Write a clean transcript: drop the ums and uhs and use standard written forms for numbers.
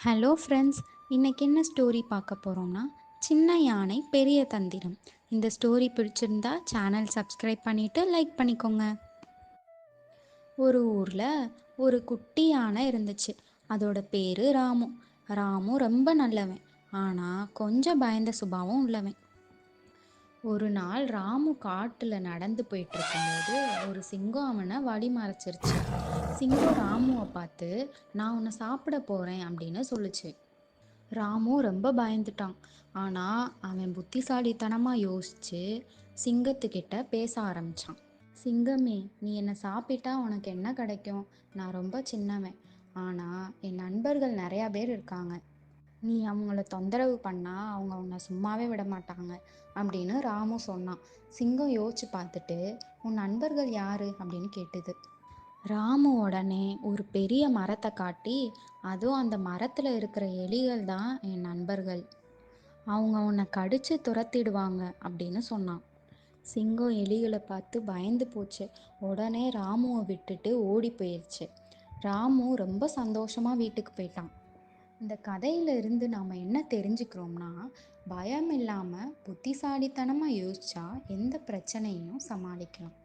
Hello friends, இன்னைக்கு என்ன story பார்க்க போகிறோம்னா சின்ன யானை பெரிய தந்திரம். இந்த ஸ்டோரி பிடிச்சிருந்தா சேனல் சப்ஸ்கிரைப் பண்ணிவிட்டு லைக் பண்ணிக்கோங்க. ஒரு ஊரில் ஒரு குட்டி யானை இருந்துச்சு. அதோட பேர் ராமு. ராமு ரொம்ப நல்லவன், ஆனால் கொஞ்சம் பயந்த சுபாவம் உள்ளவன். ஒரு நாள் ராமு காட்டில் நடந்து போயிட்டு இருக்கும்போது ஒரு சிங்கம் அவனை வழி மறைச்சிருச்சு. சிங்கம் ராமுவை பார்த்து, நான் உன்னை சாப்பிட போகிறேன் அப்படின்னு சொல்லுச்சு. ராமு ரொம்ப பயந்துட்டான். ஆனால் அவன் புத்திசாலித்தனமாக யோசிச்சு சிங்கத்துக்கிட்ட பேச ஆரம்பிச்சான். சிங்கமே, நீ என்னை சாப்பிட்டா உனக்கு என்ன கிடைக்கும்? நான் ரொம்ப சின்னவன், ஆனால் என் நண்பர்கள் நிறையா பேர் இருக்காங்க. நீ அவங்கள தொந்தரவு பண்ணா அவங்க உன்னை சும்மாவே விட மாட்டாங்க அப்படின்னு ராமு சொன்னான். சிங்கம் யோசிச்சு பார்த்துட்டு, உன் நண்பர்கள் யாரு அப்படின்னு கேட்டுது. ராமு உடனே ஒரு பெரிய மரத்தை காட்டி, அதுவும் அந்த மரத்தில் இருக்கிற எலிகள் தான் என் நண்பர்கள், அவங்க உன்னை கடிச்சு துரத்திடுவாங்க அப்படின்னு சொன்னான். சிங்கம் எலிகளை பார்த்து பயந்து போச்சு. உடனே ராமுவை விட்டுட்டு ஓடி போயிடுச்சு. ராமு ரொம்ப சந்தோஷமா வீட்டுக்கு போயிட்டான். இந்த கதையில இருந்து நாம் என்ன தெரிஞ்சுக்கிறோம்னா, பயம் இல்லாமல் புத்திசாலித்தனமாக யோசிச்சா எந்த பிரச்சனையும் சமாளிக்கலாம்.